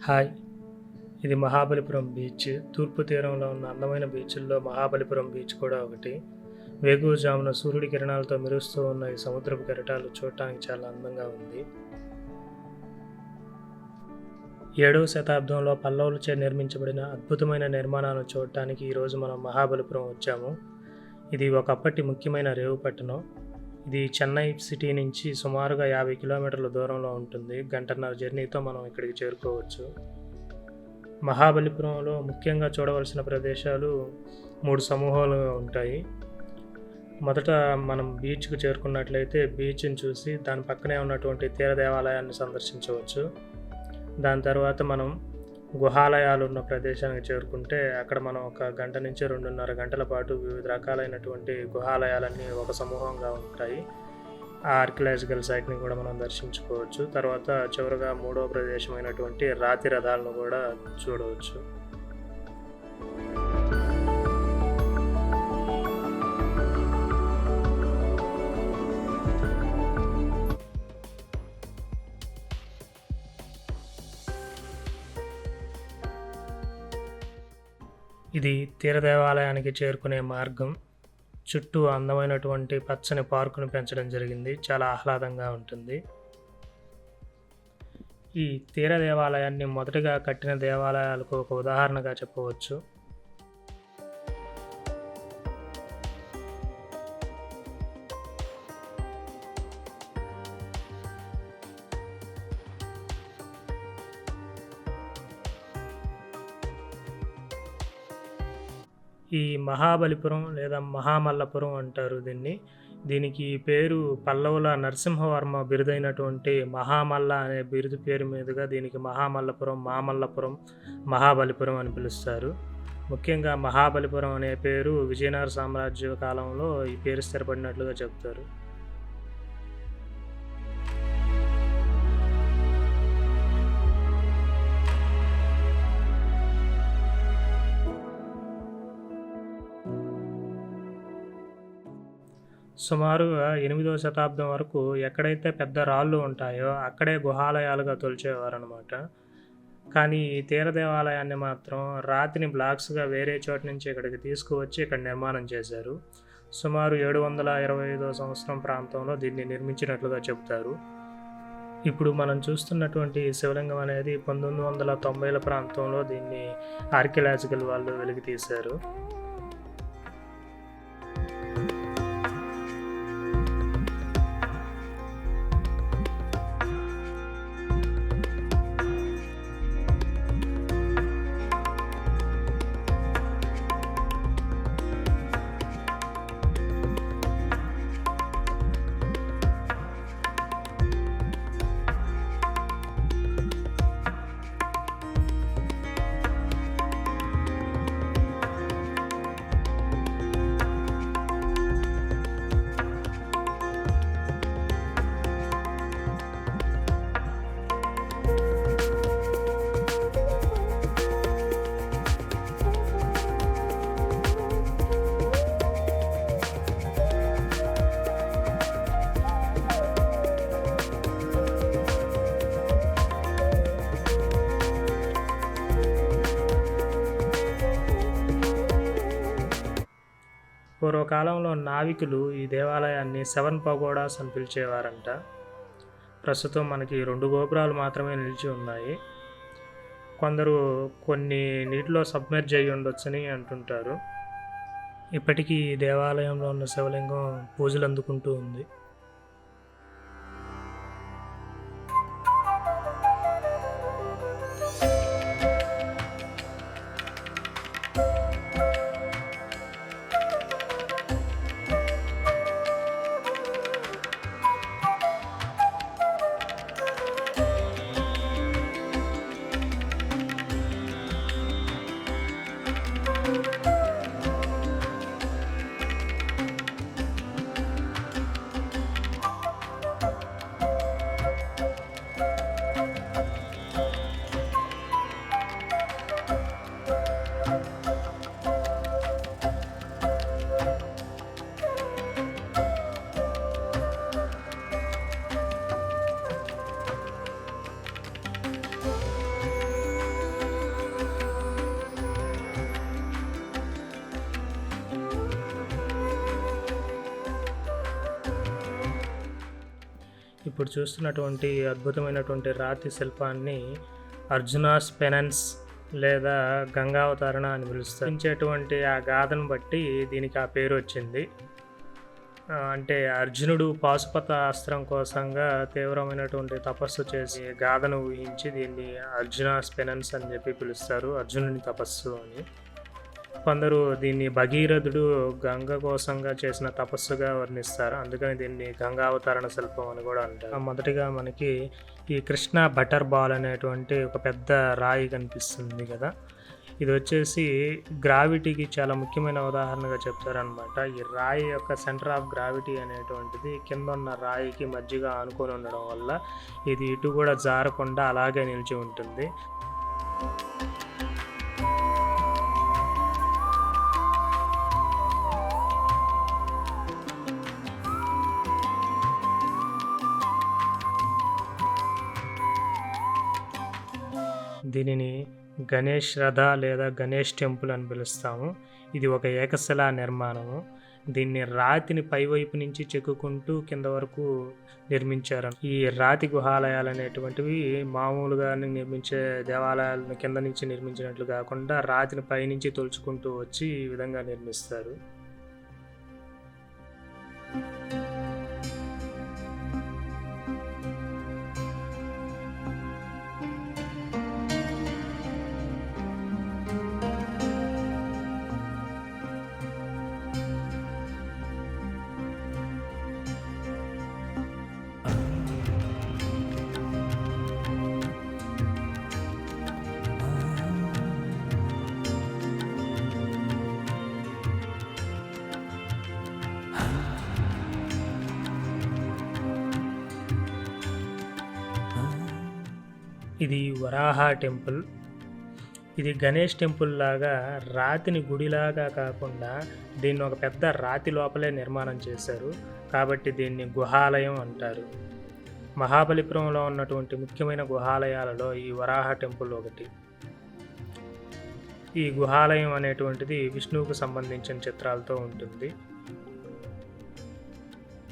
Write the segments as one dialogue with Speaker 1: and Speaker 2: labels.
Speaker 1: Hi! ఇది Mahabalipuram beach. తూర్పు తీరంలో ఉన్న అందమైన బీచుల్లో మహాబలిపురం బీచ్ కూడా ఒకటి. వేకువజామున సూర్యుడి కిరణాలతో మెరుస్తూ ఉన్న ఈ సముద్రపు కెరటాలు చూడటానికి చాలా అందంగా ఉంది. 7వ శతాబ్దంలో పల్లవులచే నిర్మించబడిన అద్భుతమైన నిర్మాణాలను చూడటానికి ఈరోజు మనం మహాబలిపురం వచ్చాము. ఇది ఒకప్పటి ముఖ్యమైన రేవు పట్టణం. ఇది చెన్నై సిటీ నుంచి సుమారుగా 50 కిలోమీటర్ల దూరంలో ఉంటుంది. గంటన్నర జర్నీతో మనం ఇక్కడికి చేరుకోవచ్చు. మహాబలిపురంలో ముఖ్యంగా చూడవలసిన ప్రదేశాలు 3 సమూహాలుగా ఉంటాయి. మొదట మనం బీచ్‌కు చేరుకున్నట్లయితే బీచ్‌ని చూసి దాని పక్కనే ఉన్నటువంటి తీర దేవాలయాన్ని సందర్శించవచ్చు. దాని తర్వాత మనం గుహాలయాలు ఉన్న ప్రదేశానికి చేరుకుంటే అక్కడ మనం ఒక గంట నుంచి 2.5 గంటల పాటు వివిధ రకాలైనటువంటి గుహాలయాలన్నీ ఒక సమూహంగా ఉంటాయి. ఆ ఆర్కియలాజికల్ సైట్‌ని కూడా మనం దర్శించుకోవచ్చు. తర్వాత చివరగా 3వ ప్రదేశమైనటువంటి రాతి రథాలను కూడా చూడవచ్చు. ఇది తీర దేవాలయానికి చేరుకునే మార్గం. చుట్టూ అందమైనటువంటి పచ్చని పార్కును పెంచడం జరిగింది. చాలా ఆహ్లాదంగా ఉంటుంది. ఈ తీర దేవాలయాన్ని మొదటగా కట్టిన దేవాలయాలకు ఒక ఉదాహరణగా చెప్పవచ్చు. ఈ మహాబలిపురం లేదా మహామల్లపురం అంటారు దీన్ని. దీనికి పేరు పల్లవుల నరసింహవర్మ బిరుదైనటువంటి మహామల్ల అనే బిరుదు పేరు మీదుగా దీనికి మహామల్లపురం, మామల్లపురం, మహాబలిపురం అని పిలుస్తారు. ముఖ్యంగా మహాబలిపురం అనే పేరు విజయనగర సామ్రాజ్య కాలంలో ఈ పేరు స్థిరపడినట్లుగా చెబుతారు. సుమారుగా 8వ శతాబ్దం వరకు ఎక్కడైతే పెద్ద రాళ్ళు ఉంటాయో అక్కడే గుహాలయాలుగా తొలిచేవారనమాట. కానీ ఈ తీర దేవాలయాన్ని మాత్రం రాతిని బ్లాక్స్‌గా వేరే చోట నుంచి ఇక్కడికి తీసుకువచ్చి ఇక్కడ నిర్మాణం చేశారు. సుమారు 725వ సంవత్సరం ప్రాంతంలో దీన్ని నిర్మించినట్లుగా చెబుతారు. ఇప్పుడు మనం చూస్తున్నటువంటి శివలింగం అనేది 1990ల ప్రాంతంలో దీన్ని ఆర్కియలాజికల్ వాళ్ళు వెలికి తీశారు. పూర్వకాలంలో నావికులు ఈ దేవాలయాన్ని 7 పగోడాస్ అని పిలిచేవారంట. ప్రస్తుతం మనకి 2 గోపురాలు మాత్రమే నిలిచి ఉన్నాయి. కొందరు కొన్ని నీటిలో సబ్మెర్జ్ అయ్యి ఉండొచ్చని అంటుంటారు. ఇప్పటికీ ఈ దేవాలయంలో ఉన్న శివలింగం పూజలు అందుకుంటూ ఉంది. ఇప్పుడు చూస్తున్నటువంటి అద్భుతమైనటువంటి రాతి శిల్పాన్ని అర్జునాస్ పెనన్స్ లేదా గంగావతరణ అని పిలుస్తారు. ఇచ్చేటువంటి ఆ గాథను బట్టి దీనికి ఆ పేరు వచ్చింది. అంటే అర్జునుడు పాశుపత అస్త్రం కోసంగా తీవ్రమైనటువంటి తపస్సు చేసి గాథను ఊహించి దీన్ని అర్జునాస్ పెనన్స్ అని చెప్పి పిలుస్తారు, అర్జునుని తపస్సు అని. కొందరు దీన్ని భగీరథుడు గంగ కోసంగా చేసిన తపస్సుగా వర్ణిస్తారు, అందుకని దీన్ని గంగావతరణ శిల్పం అని కూడా అంటారు. మొదటిగా మనకి ఈ కృష్ణ బటర్ బాల్ అనేటువంటి ఒక పెద్ద రాయి కనిపిస్తుంది కదా, ఇది వచ్చేసి గ్రావిటీకి చాలా ముఖ్యమైన ఉదాహరణగా చెప్తారనమాట. ఈ రాయి యొక్క సెంటర్ ఆఫ్ గ్రావిటీ అనేటువంటిది కింద ఉన్న రాయికి మధ్యగా ఆనుకొని ఉండడం వల్ల ఇది ఇటు కూడా జారకుండా అలాగే నిలిచి ఉంటుంది. దీనిని గణేష్ రథ లేదా గణేష్ టెంపుల్ అని పిలుస్తాము. ఇది ఒక ఏకశిలా నిర్మాణము. దీన్ని రాతిని పైవైపు నుంచి చెక్కుకుంటూ కింద వరకు నిర్మించారు. ఈ రాతి గుహాలయాలు అనేటువంటివి మామూలుగా నిర్మించే దేవాలయాలను కింద నుంచి నిర్మించినట్లు కాకుండా రాతిని పైనుంచి తొలుచుకుంటూ వచ్చి ఈ విధంగా నిర్మిస్తారు. ఇది వరాహ టెంపుల్. ఇది గణేష్ టెంపుల్ లాగా రాతిని గుడిలాగా కాకుండా దీన్ని ఒక పెద్ద రాతి లోపలే నిర్మాణం చేశారు, కాబట్టి దీన్ని గుహాలయం అంటారు. మహాబలిపురంలో ఉన్నటువంటి ముఖ్యమైన గుహాలయాలలో ఈ వరాహ టెంపుల్ ఒకటి. ఈ గుహాలయం అనేటువంటిది విష్ణువుకు సంబంధించిన చిత్రాలతో ఉంటుంది.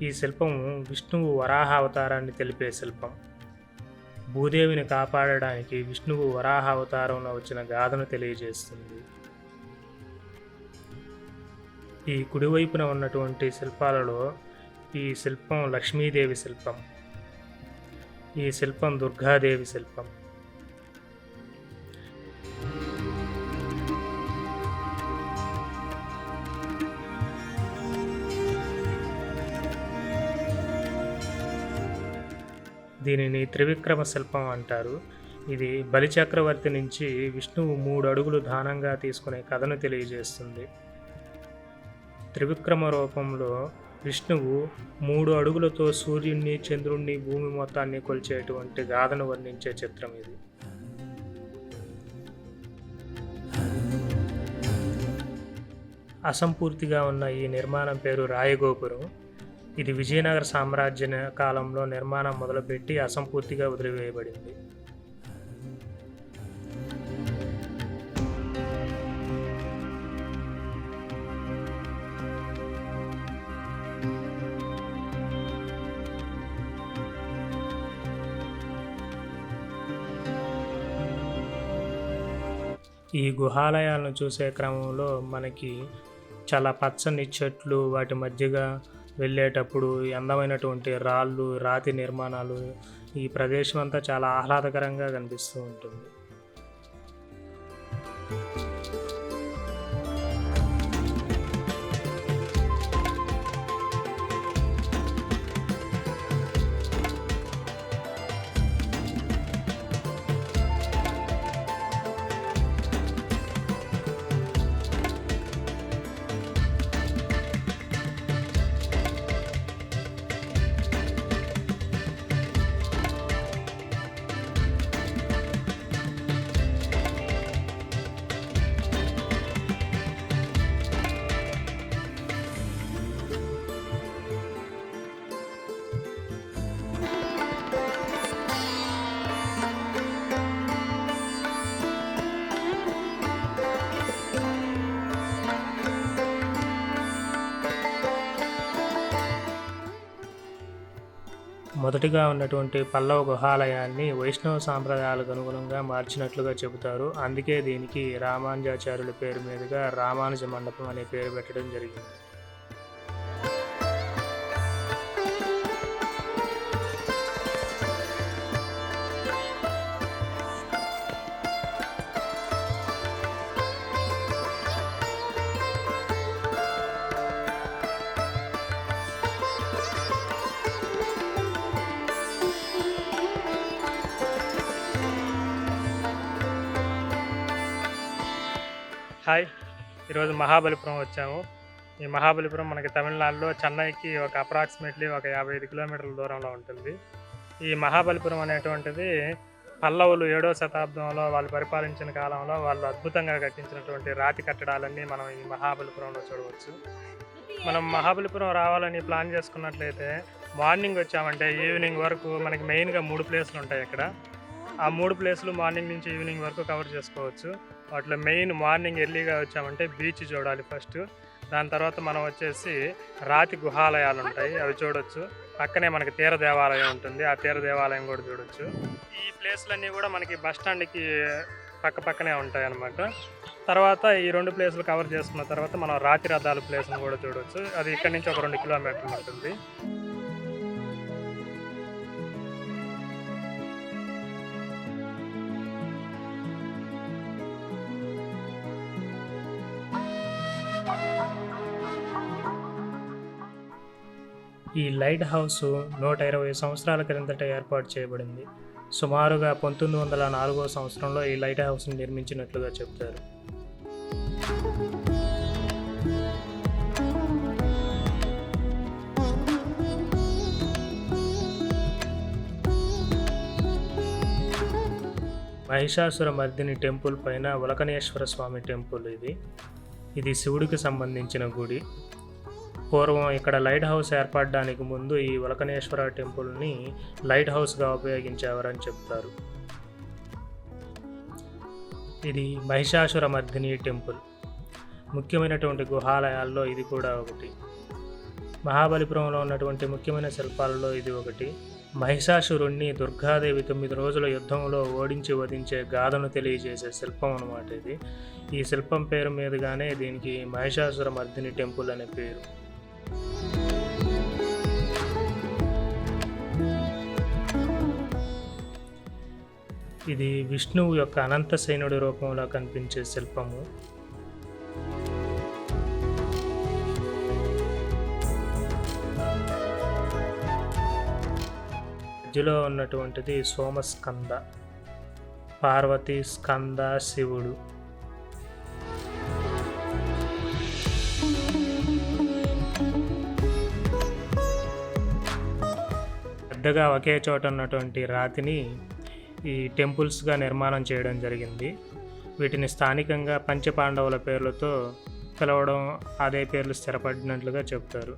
Speaker 1: ఈ శిల్పం విష్ణువు వరాహ అవతారాన్ని తెలిపే శిల్పం. భూదేవిని కాపాడడానికి విష్ణువు వరాహ అవతారంలో వచ్చిన గాథను తెలియజేస్తుంది. ఈ కుడివైపున ఉన్నటువంటి శిల్పాలలో ఈ శిల్పం లక్ష్మీదేవి శిల్పం, ఈ శిల్పం దుర్గాదేవి శిల్పం. దీనిని త్రివిక్రమ శిల్పం అంటారు. ఇది బలిచక్రవర్తి నుంచి విష్ణువు 3 అడుగులు దానంగా తీసుకునే కథను తెలియజేస్తుంది. త్రివిక్రమ రూపంలో విష్ణువు 3 అడుగులతో సూర్యుడిని, చంద్రుణ్ణి, భూమి మొత్తాన్ని కొలిచేటువంటి గాథను వర్ణించే చిత్రం ఇది. అసంపూర్తిగా ఉన్న ఈ నిర్మాణం పేరు రాయగోపురం. ఇది విజయనగర సామ్రాజ్య కాలంలో నిర్మాణం మొదలుపెట్టి అసంపూర్తిగా వదిలివేయబడింది. ఈ గుహాలయాలను చూసే క్రమంలో మనకి చాలా పచ్చని చెట్లు, వాటి మధ్యగా వెళ్ళేటప్పుడు అందమైనటువంటి రాళ్ళు, రాతి నిర్మాణాలు, ఈ ప్రదేశం అంతా చాలా ఆహ్లాదకరంగా కనిపిస్తూ ఉంటుంది. మొదటిగా ఉన్నటువంటి పల్లవ గుహాలయాన్ని వైష్ణవ సాంప్రదాయాలకు అనుగుణంగా మార్చినట్లుగా చెబుతారు. అందుకే దీనికి రామానుజాచార్యుల పేరు మీదుగా రామానుజ మండపం అనే పేరు పెట్టడం జరిగింది. హాయ్, ఈరోజు మహాబలిపురం వచ్చాము. ఈ మహాబలిపురం మనకి తమిళనాడులో చెన్నైకి ఒక అప్రాక్సిమేట్లీ ఒక 55 కిలోమీటర్ల దూరంలో ఉంటుంది. ఈ మహాబలిపురం అనేటువంటిది పల్లవులు 7వ శతాబ్దంలో వాళ్ళు పరిపాలించిన కాలంలో వాళ్ళు అద్భుతంగా కట్టించినటువంటి రాతి కట్టడాలన్నీ మనం ఈ మహాబలిపురంలో చూడవచ్చు. మనం మహాబలిపురం రావాలని ప్లాన్ చేసుకున్నట్లయితే మార్నింగ్ వచ్చామంటే ఈవినింగ్ వరకు మనకి మెయిన్గా 3 ప్లేసులు ఉంటాయి ఇక్కడ. ఆ 3 ప్లేసులు మార్నింగ్ నుంచి ఈవినింగ్ వరకు కవర్ చేసుకోవచ్చు. వాటిలో మెయిన్ మార్నింగ్ ఎర్లీగా వచ్చామంటే బీచ్ చూడాలి ఫస్ట్. దాని తర్వాత మనం వచ్చేసి రాతి గుహాలయాలు ఉంటాయి, అవి చూడొచ్చు. పక్కనే మనకి తీర దేవాలయం ఉంటుంది, ఆ తీర దేవాలయం కూడా చూడొచ్చు. ఈ ప్లేసులన్నీ కూడా మనకి బస్ స్టాండ్కి పక్కనే ఉంటాయి అన్నమాట. తర్వాత ఈ 2 ప్లేసులు కవర్ చేసుకున్న తర్వాత మనం రాతి రథాల ప్లేస్ని కూడా చూడొచ్చు. అది ఇక్కడ నుంచి ఒక 2 కిలోమీటర్లు ఉంటుంది. ఈ లైట్ హౌస్ 120 సంవత్సరాల క్రిందట ఏర్పాటు చేయబడింది. సుమారుగా 1904వ సంవత్సరంలో ఈ లైట్ హౌస్ని నిర్మించినట్లుగా చెప్తారు. మహిషాసుర మర్దిని టెంపుల్ పైన ఉలకనేశ్వర స్వామి టెంపుల్ ఇది శివుడికి సంబంధించిన గుడి. పూర్వం ఇక్కడ లైట్ హౌస్ ఏర్పడడానికి ముందు ఈ ఉలకనేశ్వర టెంపుల్ని లైట్ హౌస్గా ఉపయోగించేవారని చెప్తారు. ఇది మహిషాసుర మర్దిని టెంపుల్. ముఖ్యమైనటువంటి గుహాలయాల్లో ఇది కూడా ఒకటి. మహాబలిపురంలో ఉన్నటువంటి ముఖ్యమైన శిల్పాలలో ఇది ఒకటి. మహిషాసురుణ్ణి దుర్గాదేవి 9 రోజుల యుద్ధంలో ఓడించి వధించే గాథను తెలియజేసే శిల్పం అన్నమాట ఇది. ఈ శిల్పం పేరు మీదుగానే దీనికి మహిషాసుర మర్దిని టెంపుల్ అనే పేరు. ఇది విష్ణువు యొక్క అనంతసేనుడి రూపంలో కనిపించే శిల్పము. మధ్యలో ఉన్నటువంటిది సోమస్కంద, పార్వతి, స్కంద, శివుడు. పెద్దగా ఒకే చోట ఉన్నటువంటి రాతిని ఈ టెంపుల్స్గా నిర్మాణం చేయడం జరిగింది. వీటిని స్థానికంగా పంచపాండవుల పేర్లతో పిలవడం, అదే పేర్లు స్థిరపడినట్లుగా చెప్తారు.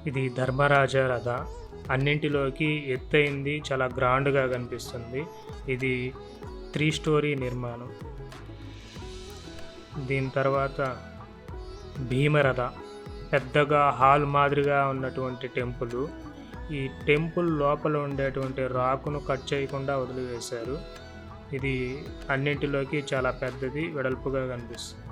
Speaker 1: ఇది ధర్మరాజ రథ. అన్నింటిలోకి ఎత్తైంది, చాలా గ్రాండ్గా కనిపిస్తుంది. ఇది 3 స్టోరీ నిర్మాణం. దీని తర్వాత భీమరథ, పెద్దగా హాల్ మాదిరిగా ఉన్నటువంటి టెంపుల్. ఈ టెంపుల్ లోపల ఉండేటువంటి రాకును కట్ చేయకుండా వదిలివేశారు. ఇది అన్నింటిలోకి చాలా పెద్దది, వెడల్పుగా కనిపిస్తుంది.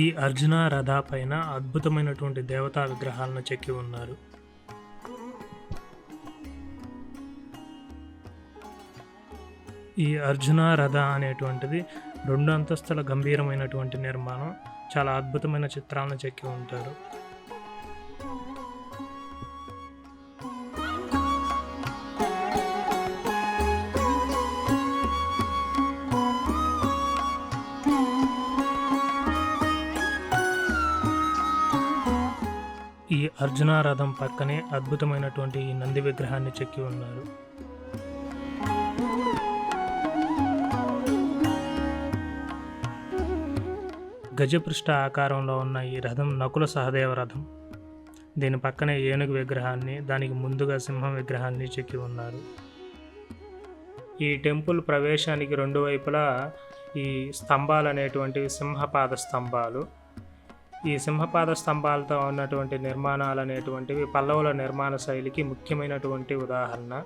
Speaker 1: ఈ అర్జున రథ పైన అద్భుతమైనటువంటి దేవతా విగ్రహాలను చెక్కి ఉన్నారు. ఈ అర్జున రథ అనేటువంటిది 2 అంతస్తుల గంభీరమైనటువంటి నిర్మాణం. చాలా అద్భుతమైన చిత్రాలను చెక్కి ఉంటారు. అర్జున రథం పక్కనే అద్భుతమైనటువంటి ఈ నంది విగ్రహాన్ని చెక్కి ఉన్నారు. గజపృష్ఠ ఆకారంలో ఉన్న ఈ రథం నకుల సహదేవ రథం. దీని పక్కనే ఏనుగు విగ్రహాన్ని, దానికి ముందుగా సింహం విగ్రహాన్ని చెక్కి ఉన్నారు. ఈ టెంపుల్ ప్రవేశానికి రెండు వైపులా ఈ స్తంభాలు అనేటువంటివి సింహపాద స్తంభాలు. ఈ సింహపాద స్తంభాలతో ఉన్నటువంటి నిర్మాణాలు అనేటువంటివి పల్లవుల నిర్మాణ శైలికి ముఖ్యమైనటువంటి ఉదాహరణ.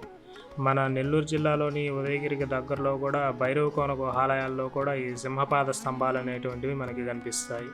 Speaker 1: మన నెల్లూరు జిల్లాలోని ఉదయగిరికి దగ్గరలో కూడా భైరవకోన గుహాలయాల్లో కూడా ఈ సింహపాద స్తంభాలు అనేటువంటివి మనకి కనిపిస్తాయి.